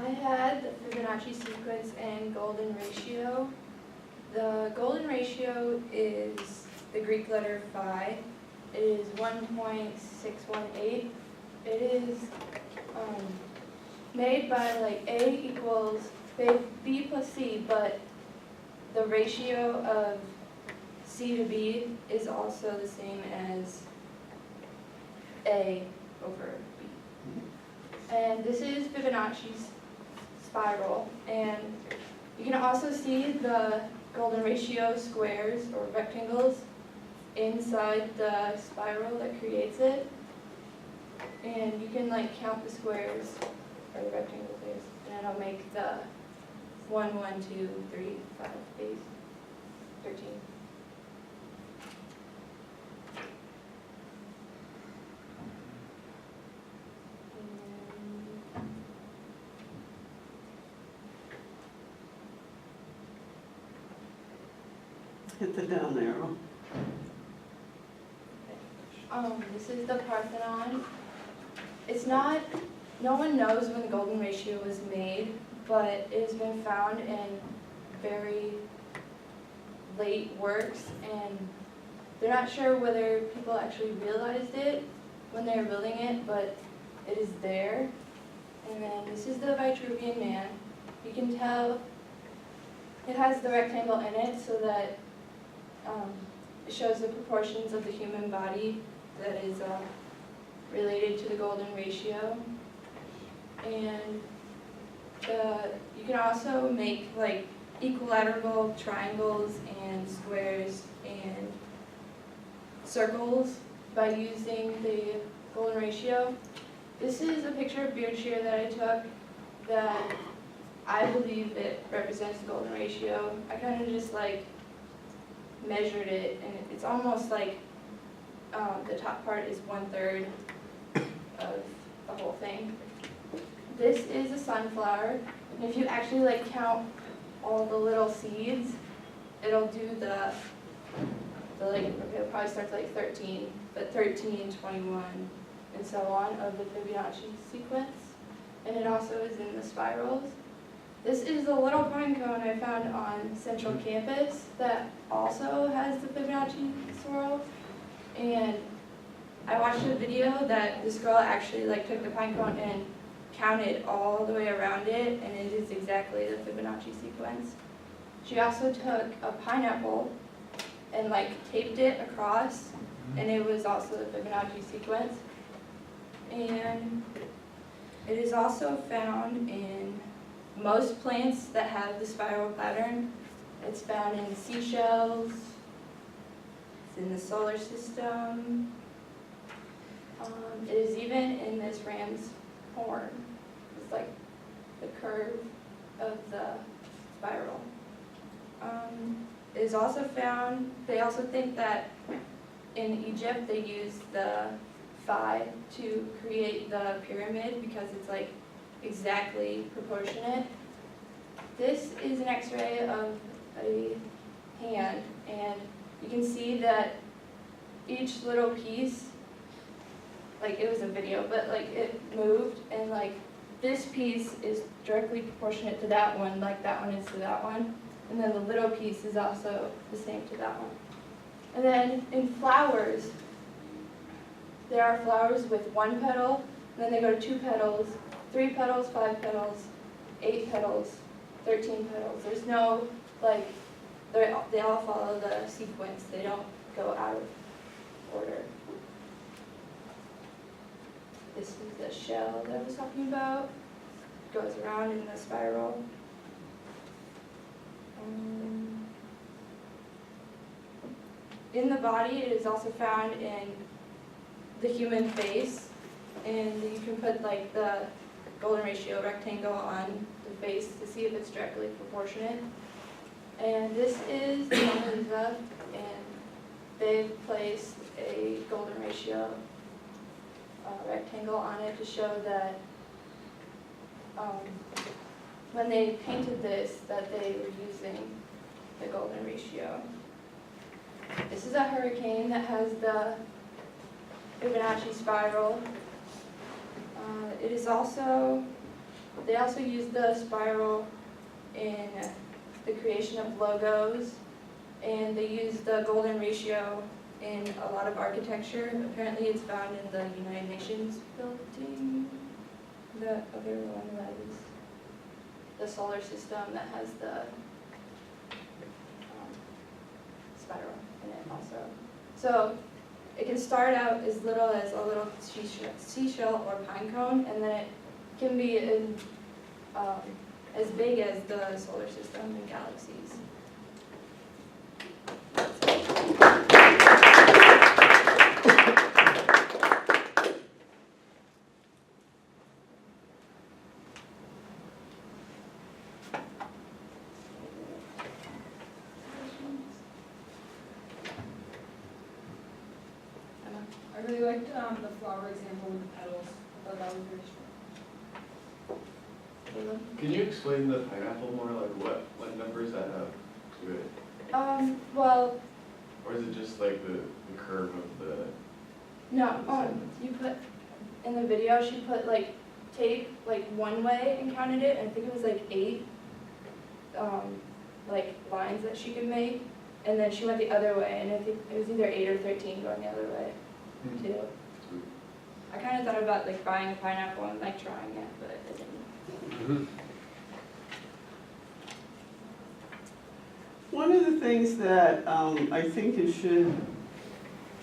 I had the Fibonacci sequence and golden ratio. The golden ratio is the Greek letter phi. It is 1.618. It is made by like A equals B plus C, but the ratio of C to B is also the same as A over B. And this is Fibonacci's spiral. And you can also see the golden ratio squares or rectangles inside the spiral that creates it. And you can like count the squares or the rectangles, and it'll make the 1, 1, 2, 3, 5, 8, 13. Hit the down arrow. This is the Parthenon. It's not, no one knows when the golden ratio was made, but it has been found in very late works, and they're not sure whether people actually realized it when they were building it, but it is there. And then this is the Vitruvian Man. You can tell it has the rectangle in it so that it shows the proportions of the human body that is related to the golden ratio. And you can also make like equilateral triangles and squares and circles by using the golden ratio. This is a picture of beard shear that I took that I believe it represents the golden ratio. I kind of just like measured it, and it's almost like the top part is 1/3 of the whole thing. This is a sunflower, and if you actually like count all the little seeds, it'll do the like, okay, it probably starts like 13, but 13, 21, and so on of the Fibonacci sequence. And it also is in the spirals. This is the little pine cone I found on Central Campus that also has the Fibonacci swirl. And I watched a video that this girl actually like took the pine cone and counted all the way around it, and it is exactly the Fibonacci sequence. She also took a pineapple and like taped it across, and it was also the Fibonacci sequence. And it is also found in most plants that have the spiral pattern. It's found in seashells, it's in the solar system. It is even in this ram's horn. It's like the curve of the spiral. It is also found, they also think that in Egypt they used the phi to create the pyramid because it's like exactly proportionate. This is an x-ray of a hand, and you can see that each little piece, like it was a video, but like it moved, and like this piece is directly proportionate to that one, like that one is to that one, and then the little piece is also the same to that one. And then in flowers, there are flowers with 1 petal, and then they go to 2 petals, 3 petals, 5 petals, 8 petals, 13 petals. There's no, like, they all follow the sequence. They don't go out of order. This is the shell that I was talking about. It goes around in the spiral. In the body, it is also found in the human face, and you can put like the golden ratio rectangle on the face to see if it's directly proportionate. And this is the Mona Lisa, and they've placed a golden ratio rectangle on it to show that when they painted this, that they were using the golden ratio. This is a hurricane that has the Fibonacci spiral. It is also They also use the spiral in the creation of logos, and they use the golden ratio in a lot of architecture. Apparently it's found in the United Nations building. The other one was the solar system that has the spiral in it also. So it can start out as little as a little seashell or pine cone, and then it can be as big as the solar system and galaxies. I really liked the flower example with the petals. I thought that was very strong. Can you explain the pineapple more? Like what numbers that up to it? Well, Or is it just like the curve of the? no, you put, in the video, she put like tape like one way and counted it, and I think it was like 8 like lines that she could make, and then she went the other way, and I think it was either 8 or 13 going the other way too. I kind of thought about like buying a pineapple and like trying it, but it didn't. One of the things that I think you should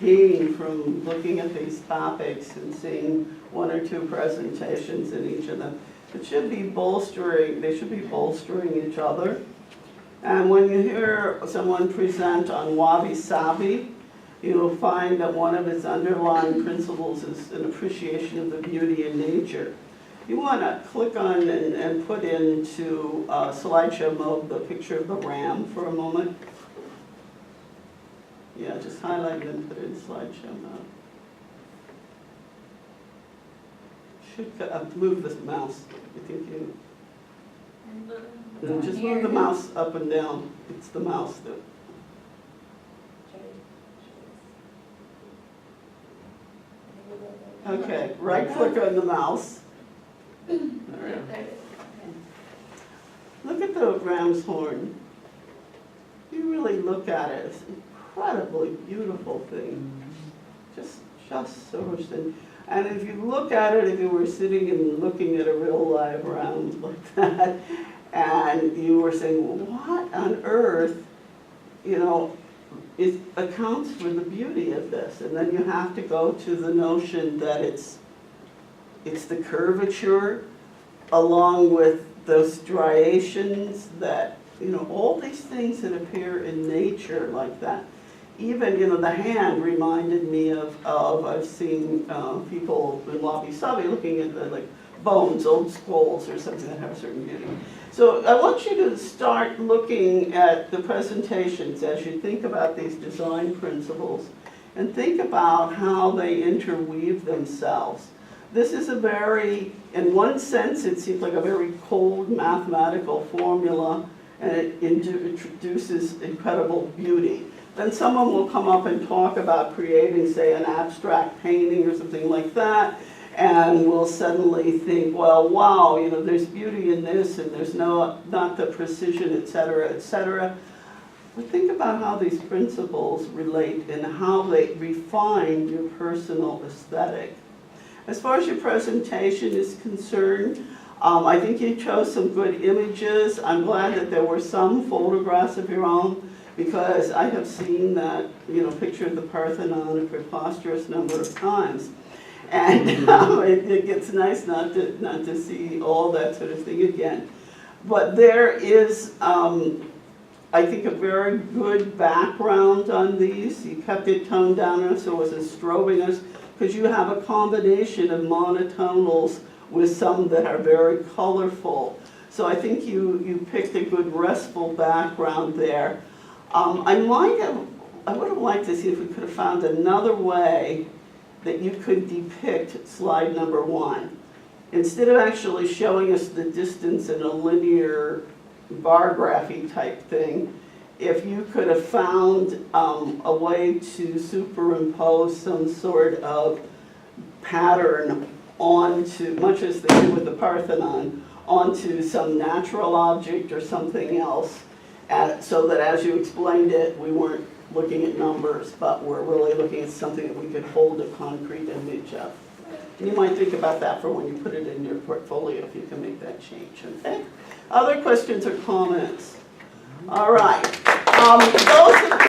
gain from looking at these topics and seeing 1 or 2 presentations in each of them, they should be bolstering each other. And when you hear someone present on wabi-sabi, you'll find that one of its underlying principles is an appreciation of the beauty in nature. You want to click on and put into slideshow mode the picture of the ram for a moment. Yeah, just highlight it and put it in slideshow mode. Should move this mouse. I think you. No, just move the mouse up and down. It's the mouse that. Okay, right click on the mouse. All right. There it is. Look at the ram's horn. You really look at it, it's an incredibly beautiful thing. Just so much thing. And if you look at it, if you were sitting and looking at a real live ram like that, and you were saying, well, what on earth, it accounts for the beauty of this. And then you have to go to the notion that it's the curvature along with those striations that, all these things that appear in nature like that. Even, the hand reminded me of I've seen people in wabi-sabi looking at the bones, old skulls or something that have a certain beauty. So I want you to start looking at the presentations as you think about these design principles and think about how they interweave themselves. This is a very, in one sense, it seems like a very cold mathematical formula, and it introduces incredible beauty. Then someone will come up and talk about creating, say, an abstract painting or something like that, and we'll suddenly think, well, wow, there's beauty in this, and there's not the precision, et cetera, et cetera. But think about how these principles relate and how they refine your personal aesthetic. As far as your presentation is concerned, I think you chose some good images. I'm glad that there were some photographs of your own, because I have seen that picture of the Parthenon a preposterous number of times. And it gets nice not to see all that sort of thing again. But there is, I think, a very good background on these. You kept it toned down so it wasn't strobing us, because you have a combination of monotonals with some that are very colorful. So I think you picked a good restful background there. I would have liked to see if we could have found another way that you could depict slide number 1. Instead of actually showing us the distance in a linear bar graphy type thing, if you could have found a way to superimpose some sort of pattern onto, much as they do with the Parthenon, onto some natural object or something else, so that as you explained it, we weren't looking at numbers, but we're really looking at something that we could hold a concrete image of. And you might think about that for when you put it in your portfolio, if you can make that change, okay? Other questions or comments? All right. Those